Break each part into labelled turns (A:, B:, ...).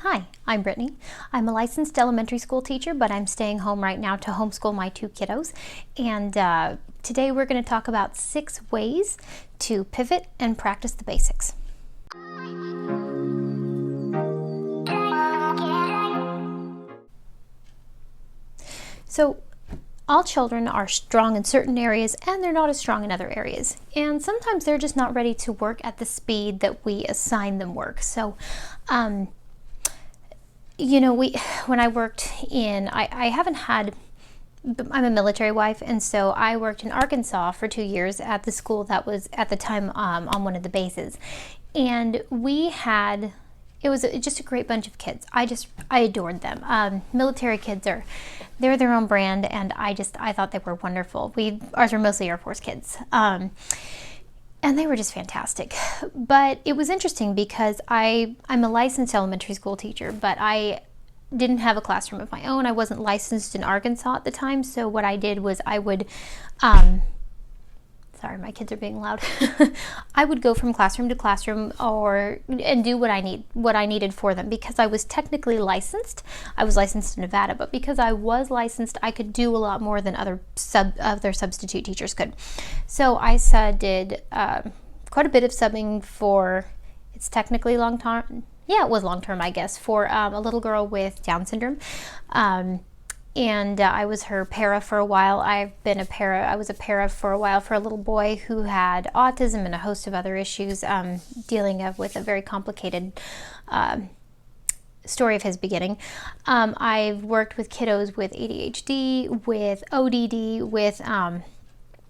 A: Hi, I'm Brittany. I'm a licensed elementary school teacher, but I'm staying home right now to homeschool my two kiddos. And today we're going to talk about 6 ways to pivot and practice the basics. So, all children are strong in certain areas and they're not as strong in other areas. And sometimes they're just not ready to work at the speed that we assign them work. So, when I worked I haven't had, I'm a military wife, and so I worked in Arkansas for 2 years at the school that was at the time on one of the bases. And it was just a great bunch of kids. I adored them. Military kids they're their own brand, and I thought they were wonderful. Ours were mostly Air Force kids. And they were just fantastic. But it was interesting because I'm a licensed elementary school teacher, but I didn't have a classroom of my own. I wasn't licensed in Arkansas at the time, so what I did was I would, sorry, my kids are being loud. I would go from classroom to classroom and do what I needed for them, because I was technically licensed. I was licensed in Nevada, but because I was licensed, I could do a lot more than other substitute teachers could. So I did quite a bit of subbing for, it's technically long term. Yeah, it was long term, I guess, for a little girl with Down syndrome. And I was her para for a while. I was a para for a while for a little boy who had autism and a host of other issues, dealing with a very complicated story of his beginning. I've worked with kiddos with ADHD, with ODD, with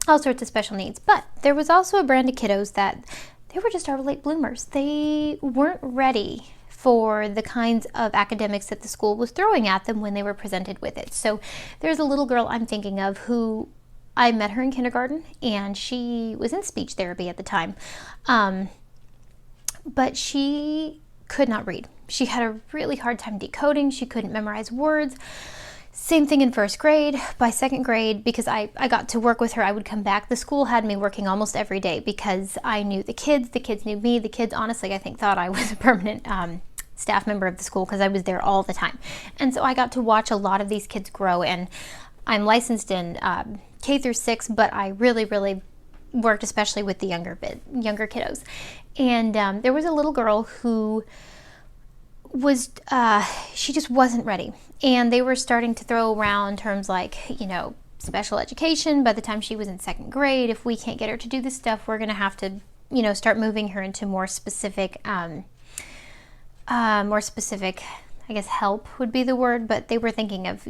A: all sorts of special needs. But there was also a brand of kiddos that they were just our late bloomers. They weren't ready for the kinds of academics that the school was throwing at them when they were presented with it. So there's a little girl I'm thinking of who I met her in kindergarten, and she was in speech therapy at the time. But she could not read. She had a really hard time decoding. She couldn't memorize words. Same thing in first grade. By second grade, because I got to work with her, I would come back. The school had me working almost every day because I knew the kids knew me. The kids, honestly, I think thought I was a permanent staff member of the school because I was there all the time. And so I got to watch a lot of these kids grow, and I'm licensed in K through 6, but I really, really worked especially with the younger kiddos. And there was a little girl who was, she just wasn't ready. And they were starting to throw around terms like, special education. By the time she was in second grade, if we can't get her to do this stuff, we're going to have to, start moving her into more specific, I guess help would be the word, but they were thinking of,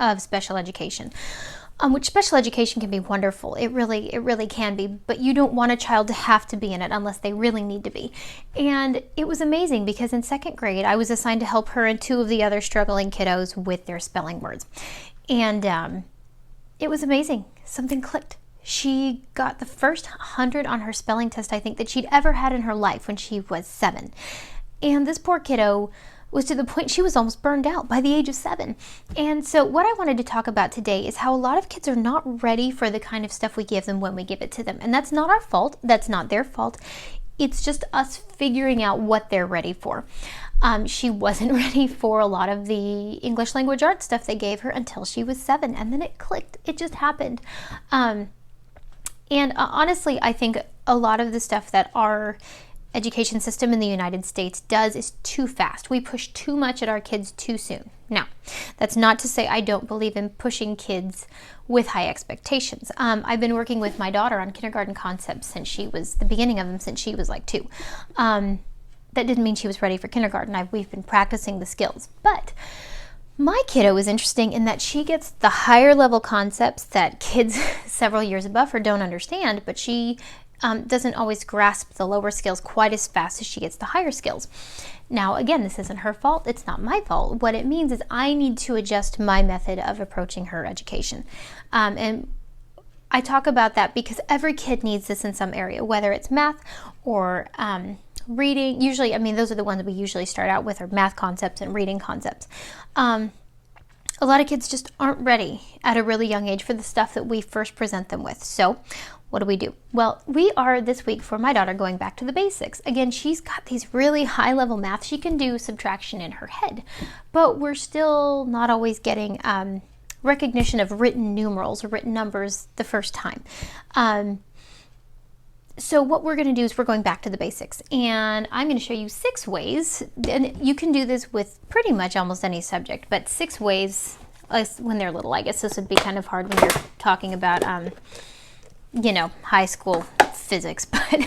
A: of special education. Which special education can be wonderful. It really can be, but you don't want a child to have to be in it unless they really need to be. And it was amazing because in second grade, I was assigned to help her and 2 of the other struggling kiddos with their spelling words. And it was amazing. Something clicked. She got the first 100 on her spelling test, I think, that she'd ever had in her life when she was 7. And this poor kiddo was to the point she was almost burned out by the age of 7. And so what I wanted to talk about today is how a lot of kids are not ready for the kind of stuff we give them when we give it to them. And that's not our fault. That's not their fault. It's just us figuring out what they're ready for. She wasn't ready for a lot of the English language arts stuff they gave her until she was 7. And then it clicked. It just happened. Honestly, I think a lot of the stuff that our education system in the United States does is too fast. We push too much at our kids too soon. Now, that's not to say I don't believe in pushing kids with high expectations. I've been working with my daughter on kindergarten concepts since she was like 2. That didn't mean she was ready for kindergarten. We've been practicing the skills. But my kiddo is interesting in that she gets the higher level concepts that kids several years above her don't understand, but she doesn't always grasp the lower skills quite as fast as she gets the higher skills. Now, again, this isn't her fault. It's not my fault. What it means is I need to adjust my method of approaching her education. And I talk about that because every kid needs this in some area, whether it's math or reading. Usually, those are the ones we usually start out with, are math concepts and reading concepts. A lot of kids just aren't ready at a really young age for the stuff that we first present them with. So what do we do? Well, we are this week for my daughter going back to the basics. Again, she's got these really high level math. She can do subtraction in her head, but we're still not always getting recognition of written numerals or written numbers the first time. So what we're going to do is we're going back to the basics, and I'm going to show you 6 ways, and you can do this with pretty much almost any subject, but 6 ways when they're little. I guess this would be kind of hard when you're talking about high school physics, but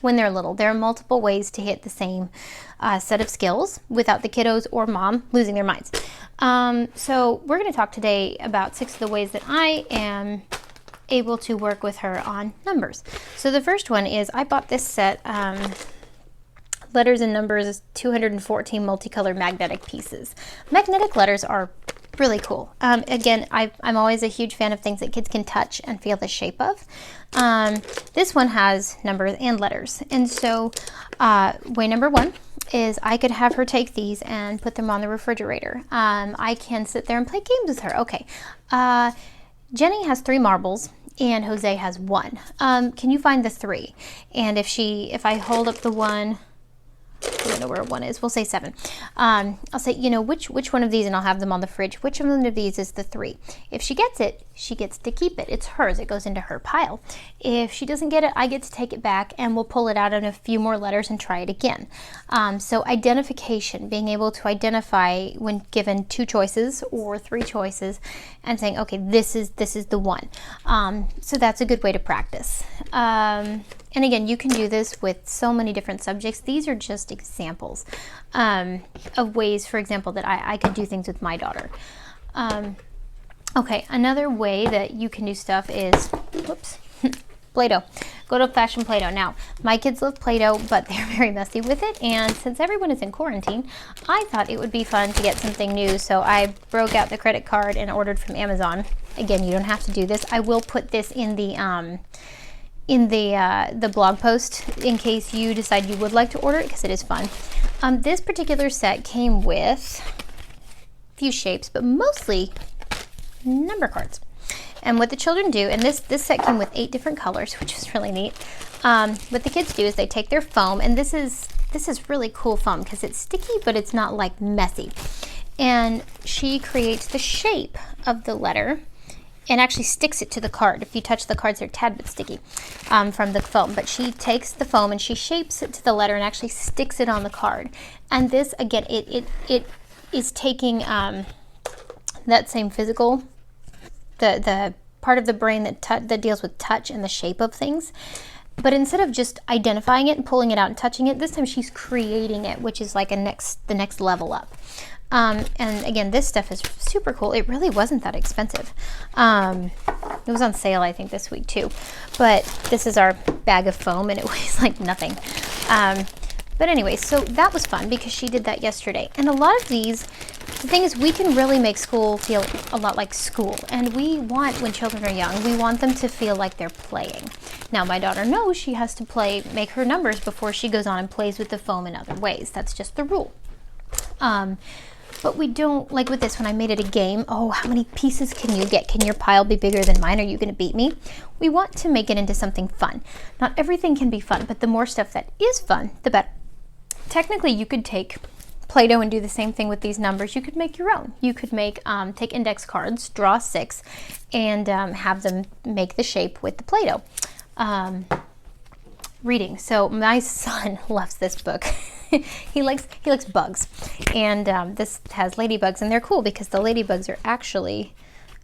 A: when they're little, there are multiple ways to hit the same set of skills without the kiddos or mom losing their minds. So we're going to talk today about 6 of the ways that I am able to work with her on numbers. So the first one is I bought this set, letters and numbers, 214 multicolored magnetic pieces. Magnetic letters are really cool. Again, I'm always a huge fan of things that kids can touch and feel the shape of. This one has numbers and letters. And so way number 1 is I could have her take these and put them on the refrigerator. I can sit there and play games with her. Okay. Jenny has 3 marbles and Jose has 1. Can you find the 3? And if I hold up the 1, I don't know where 1 is. We'll say 7. I'll say, which one of these, and I'll have them on the fridge. Which one of these is the 3? If she gets it, she gets to keep it. It's hers. It goes into her pile. If she doesn't get it, I get to take it back, and we'll pull it out in a few more letters and try it again. So identification, being able to identify when given 2 choices or 3 choices, and saying, okay, this is the one. So that's a good way to practice. And again, you can do this with so many different subjects. These are just examples of ways, for example, that I could do things with my daughter. Okay, another way that you can do stuff is, whoops, Play-Doh. Good old-fashioned Play-Doh. Now, my kids love Play-Doh, but they're very messy with it, and since everyone is in quarantine, I thought it would be fun to get something new, so I broke out the credit card and ordered from Amazon. Again, you don't have to do this. I will put this in the blog post in case you decide you would like to order it, because it is fun. This particular set came with a few shapes, but mostly number cards. And what the children do, and this set came with 8 different colors, which is really neat. What the kids do is they take their foam, and this is really cool foam because it's sticky, but it's not like messy. And she creates the shape of the letter and actually sticks it to the card. If you touch the cards, they're a tad bit sticky from the foam. But she takes the foam and she shapes it to the letter and actually sticks it on the card. And this, again, it is taking that same physical, the part of the brain that deals with touch and the shape of things. But instead of just identifying it and pulling it out and touching it, this time she's creating it, which is like the next level up. And again, this stuff is super cool. It really wasn't that expensive. It was on sale, I think, this week too. But this is our bag of foam, and it weighs like nothing. But anyway, so that was fun because she did that yesterday. And a lot of these, the thing is, we can really make school feel a lot like school. And we want, when children are young, we want them to feel like they're playing. Now, my daughter knows she has to make her numbers before she goes on and plays with the foam in other ways. That's just the rule. But we don't, like with this one, I made it a game. Oh, how many pieces can you get? Can your pile be bigger than mine? Are you going to beat me? We want to make it into something fun. Not everything can be fun, but the more stuff that is fun, the better. Technically, you could take Play-Doh and do the same thing with these numbers. You could make your own. You could take index cards, draw 6, and have them make the shape with the Play-Doh. Reading. So my son loves this book. he likes bugs, and this has ladybugs, and they're cool because the ladybugs are actually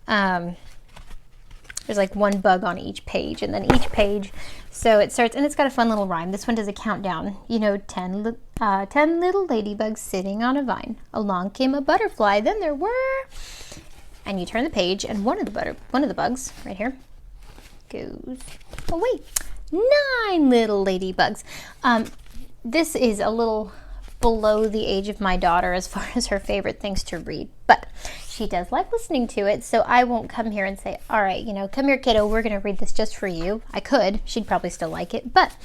A: there's like 1 bug on each page, and then each page, so it starts, and it's got a fun little rhyme. This one does a countdown. 10 little ladybugs sitting on a vine. Along came a butterfly. Then there were, and you turn the page, and one of the bugs right here goes away. 9 little ladybugs. This is a little below the age of my daughter as far as her favorite things to read, but she does like listening to it, so I won't come here and say, all right, come here, kiddo, we're going to read this just for you. I could. She'd probably still like it, but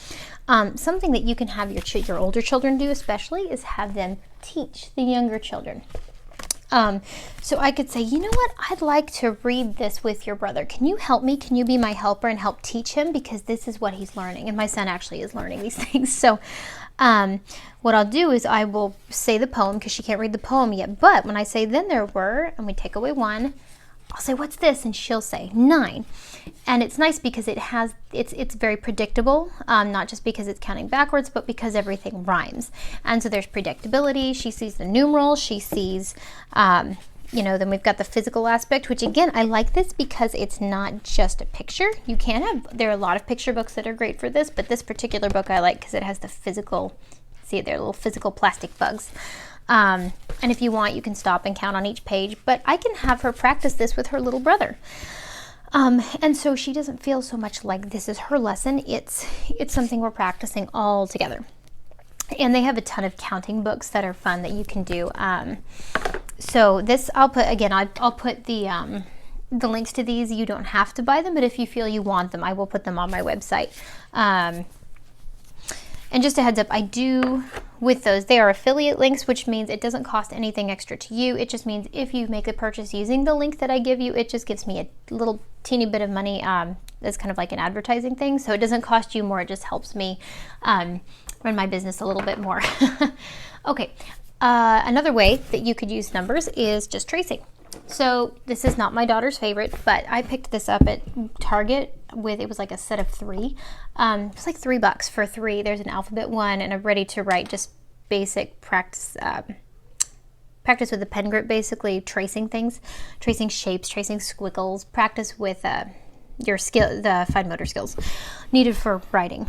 A: something that you can have your older children do especially is have them teach the younger children. So I could say, you know what, I'd like to read this with your brother. Can you help me? Can you be my helper and help teach him? Because this is what he's learning. And my son actually is learning these things. So what I'll do is I will say the poem, because she can't read the poem yet. But when I say then there were, and we take away 1, I'll say, what's this? And she'll say 9. And it's nice because it's very predictable, not just because it's counting backwards, but because everything rhymes. And so there's predictability. She sees the numerals. She sees, then we've got the physical aspect, which again, I like this because it's not just a picture. There are a lot of picture books that are great for this, but this particular book I like because it has the physical, see they're little physical plastic bugs. And if you want, you can stop and count on each page, but I can have her practice this with her little brother. And so she doesn't feel so much like this is her lesson. It's something we're practicing all together. And they have a ton of counting books that are fun that you can do. So this, I'll put the links to these. You don't have to buy them, but if you feel you want them, I will put them on my website. And just a heads up, I do, with those, they are affiliate links, which means it doesn't cost anything extra to you. It just means if you make a purchase using the link that I give you, it just gives me a little teeny bit of money. That's kind of like an advertising thing. So it doesn't cost you more. It just helps me run my business a little bit more. Okay. Another way that you could use numbers is just tracing. So this is not my daughter's favorite, but I picked this up at Target it was like a set of 3. It's like $3 for 3. There's an alphabet one and a ready to write, just basic practice with a pen grip, basically tracing things, tracing shapes, tracing squiggles, practice with your skill, the fine motor skills needed for writing.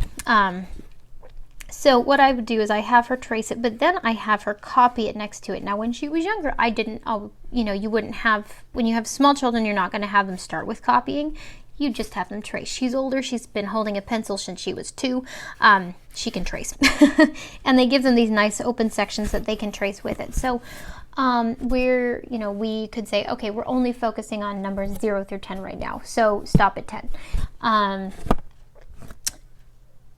A: So what I would do is I have her trace it, but then I have her copy it next to it. Now, when she was younger, you wouldn't have, when you have small children, you're not going to have them start with copying. You just have them trace. She's older. She's been holding a pencil since she was 2. She can trace. And they give them these nice open sections that they can trace with it. So we could say, okay, we're only focusing on numbers 0 through 10 right now. So stop at 10.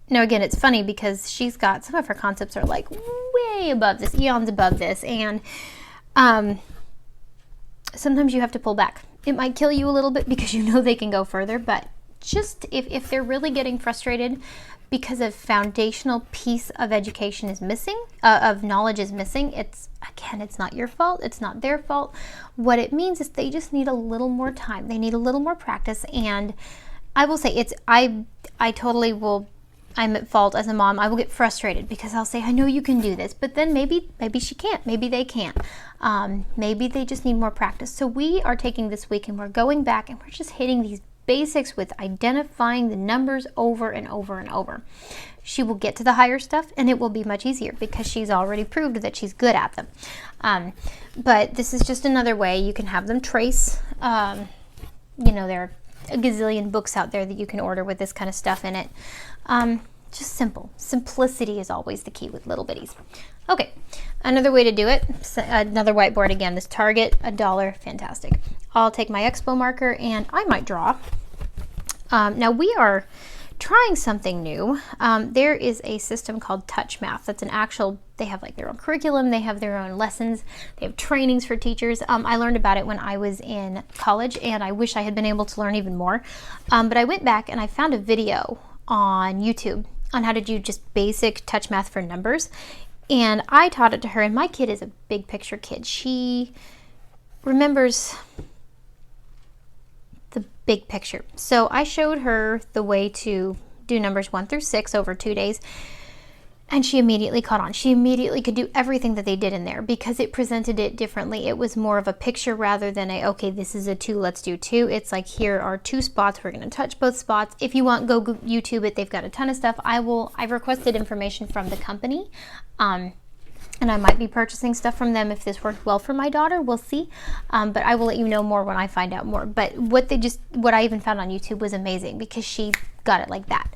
A: Now, again, it's funny because she's got, some of her concepts are like way above this, eons above this. And sometimes you have to pull back. It might kill you a little bit because you know they can go further, but just if they're really getting frustrated because a foundational piece of education is missing, of knowledge is missing, it's not your fault. It's not their fault. What it means is they just need a little more time. They need a little more practice. And I will say I totally will, I'm at fault as a mom. I will get frustrated because I'll say, I know you can do this, but then maybe she can't. Maybe they can't. Maybe they just need more practice. So we are taking this week and we're going back and we're just hitting these basics with identifying the numbers over and over and over. She will get to the higher stuff and it will be much easier because she's already proved that she's good at them. But this is just another way you can have them trace. There are a gazillion books out there that you can order with this kind of stuff in it. Just simple. Simplicity is always the key with little bitties. Okay, another way to do it, another whiteboard again, this Target, $1, fantastic. I'll take my Expo marker and I might draw. Now we are trying something new. There is a system called Touch Math. That's they have like their own curriculum, they have their own lessons, they have trainings for teachers. I learned about it when I was in college and I wish I had been able to learn even more. But I went back and I found a video on YouTube on how to do just basic touch math for numbers. And I taught it to her, and my kid is a big picture kid. She remembers the big picture. So I showed her the way to do numbers 1 through 6 over 2 days. And she immediately caught on. She immediately could do everything that they did in there because it presented it differently. It was more of a picture rather than okay, this is a 2, let's do 2. It's like, here are 2 spots. We're going to touch both spots. If you want, go YouTube it. They've got a ton of stuff. I've requested information from the company. And I might be purchasing stuff from them if this worked well for my daughter. We'll see. But I will let you know more when I find out more. But what I even found on YouTube was amazing because she got it like that.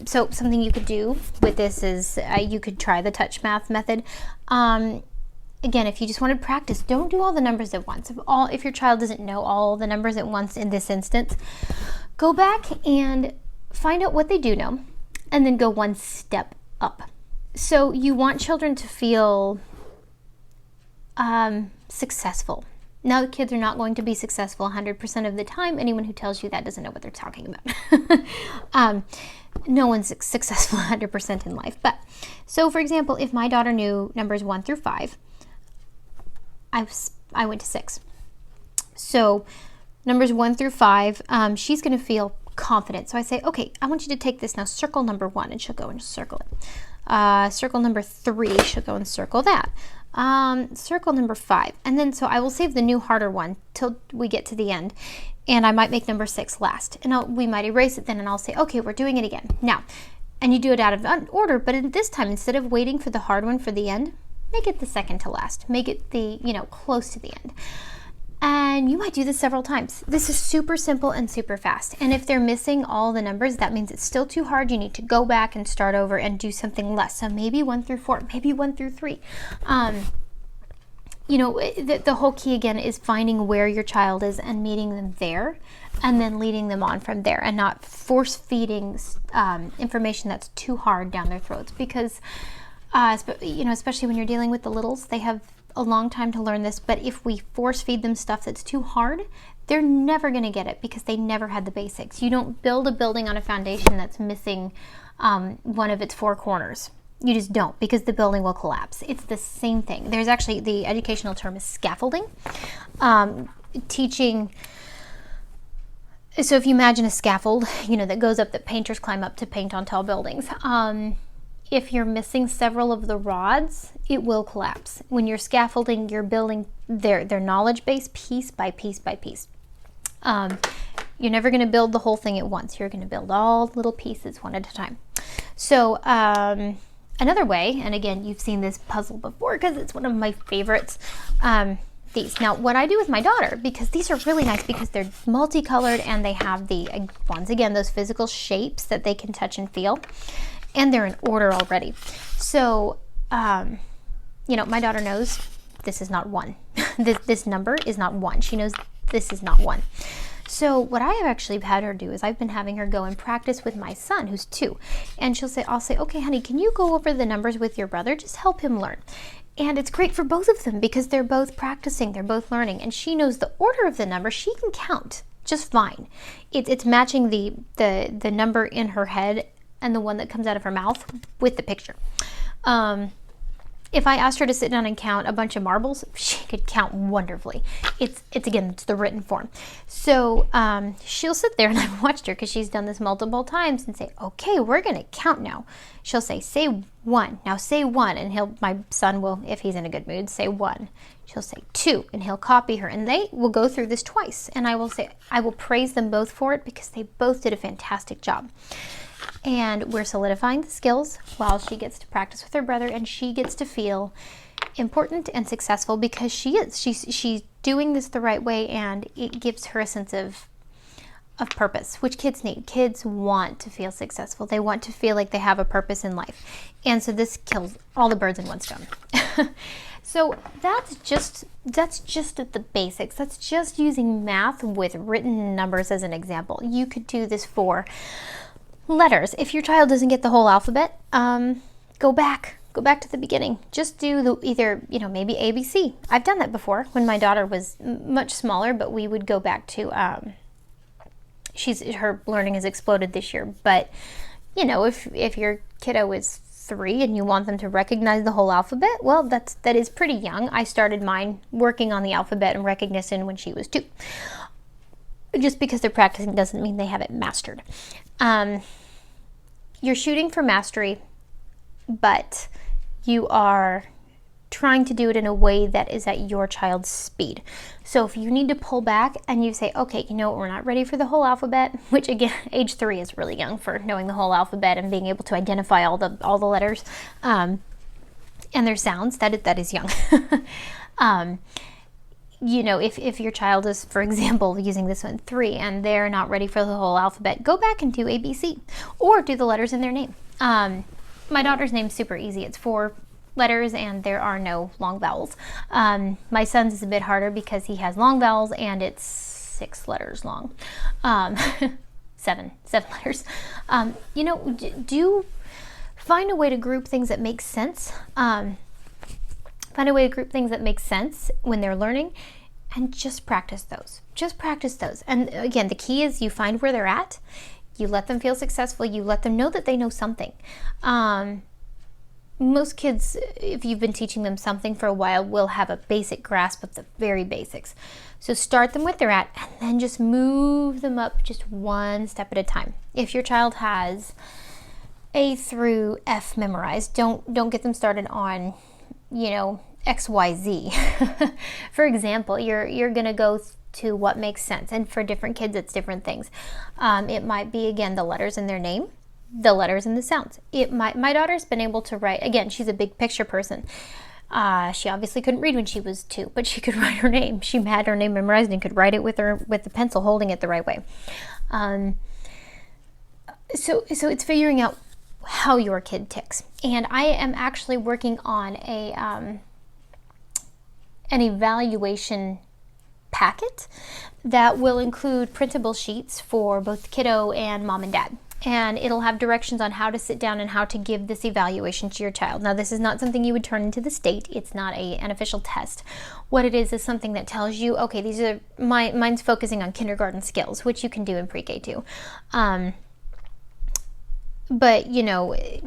A: So something you could do with this is you could try the touch math method. Again, if you just wanted practice, don't do all the numbers at once. If your child doesn't know all the numbers at once in this instance, go back and find out what they do know and then go one step up. So you want children to feel successful. Now, the kids are not going to be successful 100% of the time. Anyone who tells you that doesn't know what they're talking about. No one's successful 100% in life. But so, for example, if my daughter knew numbers 1 through 5, I went to 6. So numbers 1 through 5, she's going to feel confident. So I say, okay, I want you to take this now, circle number 1, and she'll go and circle it. Circle number 3, she'll go and circle that. Circle number 5. And then, so I will save the new harder one till we get to the end. And I might make number 6 last. And we might erase it then, and I'll say, okay, we're doing it again. Now, and you do it out of order, but this time, instead of waiting for the hard one for the end, make it the second to last. Make it the, close to the end. And you might do this several times. This is super simple and super fast. And if they're missing all the numbers, that means it's still too hard. You need to go back and start over and do something less. So maybe 1 through 4, maybe 1 through 3. The whole key again is finding where your child is and meeting them there, and then leading them on from there, and not force feeding information that's too hard down their throats. Because, especially when you're dealing with the littles, they have a long time to learn this, but if we force feed them stuff that's too hard, they're never going to get it because they never had the basics. You don't build a building on a foundation that's missing one of its 4 corners. You just don't, because the building will collapse. It's the same thing. There's actually, the educational term is scaffolding. Teaching, so if you imagine a scaffold, that goes up, that painters climb up to paint on tall buildings. If you're missing several of the rods, it will collapse. When you're scaffolding, you're building their knowledge base piece by piece by piece. You're never going to build the whole thing at once. You're going to build all little pieces one at a time. So another way, and again, you've seen this puzzle before because it's one of my favorites, these. Now, what I do with my daughter, because these are really nice because they're multicolored and they have once again, those physical shapes that they can touch and feel. And they're in order already. So, my daughter knows this is not 1. this number is not 1. She knows this is not 1. So what I have actually had her do is I've been having her go and practice with my son, who's 2. And I'll say, okay, honey, can you go over the numbers with your brother? Just help him learn. And it's great for both of them because they're both practicing, they're both learning. And she knows the order of the number. She can count just fine. It's matching the number in her head and the one that comes out of her mouth with the picture. If I asked her to sit down and count a bunch of marbles, she could count wonderfully. It's the written form. So she'll sit there, and I've watched her because she's done this multiple times, and say, okay, we're going to count now. She'll say 1. Now say 1, and my son will, if he's in a good mood, say 1. She'll say 2, and he'll copy her, and they will go through this twice. And I will praise them both for it because they both did a fantastic job. And we're solidifying the skills while she gets to practice with her brother, and she gets to feel important and successful because she's doing this the right way, and it gives her a sense of purpose, which kids need. Kids want to feel successful. They want to feel like they have a purpose in life. And so this kills all the birds in one stone. So that's just at the basics. That's just using math with written numbers as an example. You could do this for letters. If your child doesn't get the whole alphabet, go back to the beginning. Just do either maybe ABC. I've done that before when my daughter was much smaller, but we would go back to her learning has exploded this year. But if your kiddo is 3 and you want them to recognize the whole alphabet, well, that is pretty young. I started mine working on the alphabet and recognition when she was 2. Just because they're practicing doesn't mean they have it mastered. You're shooting for mastery, but you are trying to do it in a way that is at your child's speed. So if you need to pull back and you say, okay, we're not ready for the whole alphabet, which again, age 3 is really young for knowing the whole alphabet and being able to identify all the letters and their sounds. That is young. If your child is, for example, using this one 3 and they're not ready for the whole alphabet, go back and do ABC or do the letters in their name. My daughter's name's super easy. It's 4 letters and there are no long vowels. My son's is a bit harder because he has long vowels and it's 6 letters long. 7 letters. Do find a way to group things that make sense. Find a way to group things that make sense when they're learning, and just practice those. Just practice those. And again, the key is you find where they're at, you let them feel successful, you let them know that they know something. Most kids, if you've been teaching them something for a while, will have a basic grasp of the very basics. So start them where they're at, and then just move them up just one step at a time. If your child has A through F memorized, don't get them started on, X, Y, Z. For example, you're going to go to what makes sense, and for different kids, it's different things. It might be, again, the letters in their name, the letters and the sounds. My daughter's been able to write, again, she's a big picture person. She obviously couldn't read when she was 2, but she could write her name. She had her name memorized and could write it with the pencil, holding it the right way. So it's figuring out how your kid ticks. And I am actually working on an evaluation packet that will include printable sheets for both kiddo and mom and dad. And it'll have directions on how to sit down and how to give this evaluation to your child. Now, this is not something you would turn into the state. It's not an official test. What it is something that tells you, okay, these are, mine's focusing on kindergarten skills, which you can do in pre-K too. But,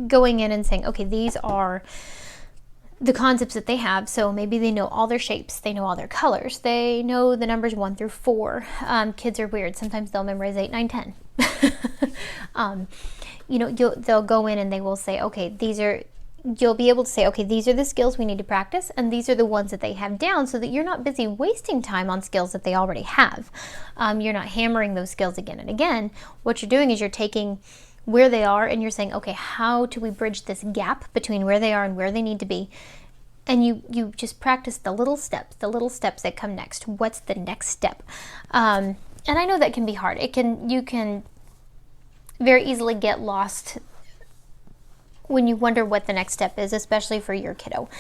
A: going in and saying, okay, these are the concepts that they have. So maybe they know all their shapes, they know all their colors, they know the numbers 1 through 4. Kids are weird. Sometimes they'll memorize 8, 9, 10. They'll go in and they will say, okay, you'll be able to say, okay, these are the skills we need to practice, and these are the ones that they have down, so that you're not busy wasting time on skills that they already have. You're not hammering those skills again and again. What you're doing is you're taking where they are and you're saying, okay, how do we bridge this gap between where they are and where they need to be? And you just practice the little steps that come next. What's the next step? And I know that can be hard. You can very easily get lost when you wonder what the next step is, especially for your kiddo.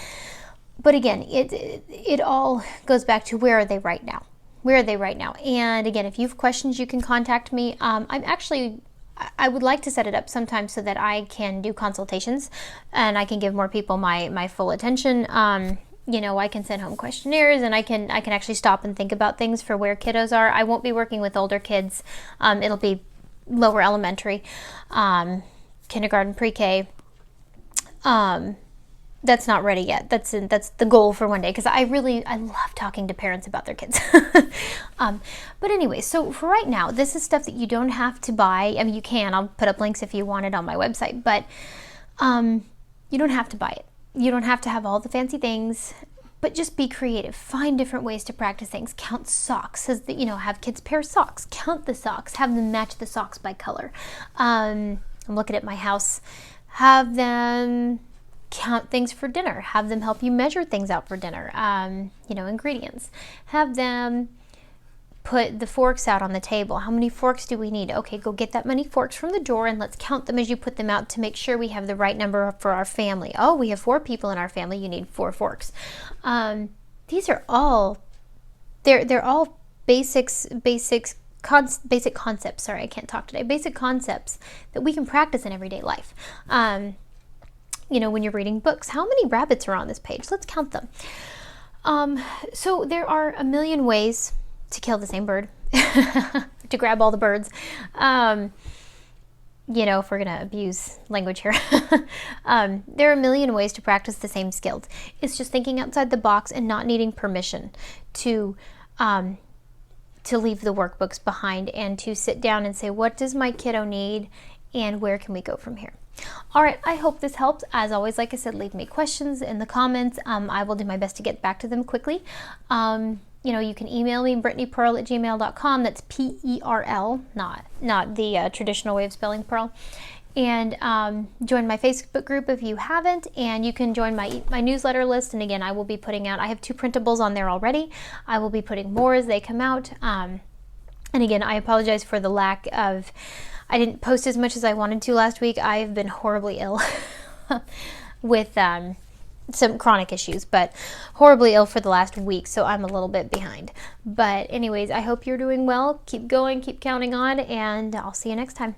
A: But again, it all goes back to where are they right now? Where are they right now? And again, if you have questions, you can contact me. I would like to set it up sometime so that I can do consultations and I can give more people my full attention. I can send home questionnaires, and I can actually stop and think about things for where kiddos are. I won't be working with older kids. It'll be lower elementary, kindergarten, pre-K. That's not ready yet. That's the goal for one day, because I love talking to parents about their kids. But anyway, so for right now, this is stuff that you don't have to buy. I mean, you can. I'll put up links if you want it on my website, but you don't have to buy it. You don't have to have all the fancy things, but just be creative. Find different ways to practice things. Count socks. Have kids pair socks. Count the socks. Have them match the socks by color. I'm looking at my house. Have them count things for dinner. Have them help you measure things out for dinner. Ingredients. Have them put the forks out on the table. How many forks do we need? Okay, go get that many forks from the drawer and let's count them as you put them out to make sure we have the right number for our family. Oh, we have 4 people in our family. You need 4 forks. These are all, they're all basic concepts. Sorry, I can't talk today. Basic concepts that we can practice in everyday life. When you're reading books, how many rabbits are on this page? Let's count them. So there are a million ways to kill the same bird, to grab all the birds. If we're going to abuse language here. There are a million ways to practice the same skills. It's just thinking outside the box and not needing permission to leave the workbooks behind and to sit down and say, what does my kiddo need and where can we go from here? All right, I hope this helps. As always, like I said, leave me questions in the comments. I will do my best to get back to them quickly. You can email me, brittanypearl@gmail.com. That's P-E-R-L, not the traditional way of spelling Pearl. And join my Facebook group if you haven't, and you can join my newsletter list. And again, I will be putting out, I have 2 printables on there already. I will be putting more as they come out. And again, I apologize for the lack of, I didn't post as much as I wanted to last week. I have been horribly ill with some chronic issues, but horribly ill for the last week, so I'm a little bit behind. But anyways, I hope you're doing well. Keep going, keep counting on, and I'll see you next time.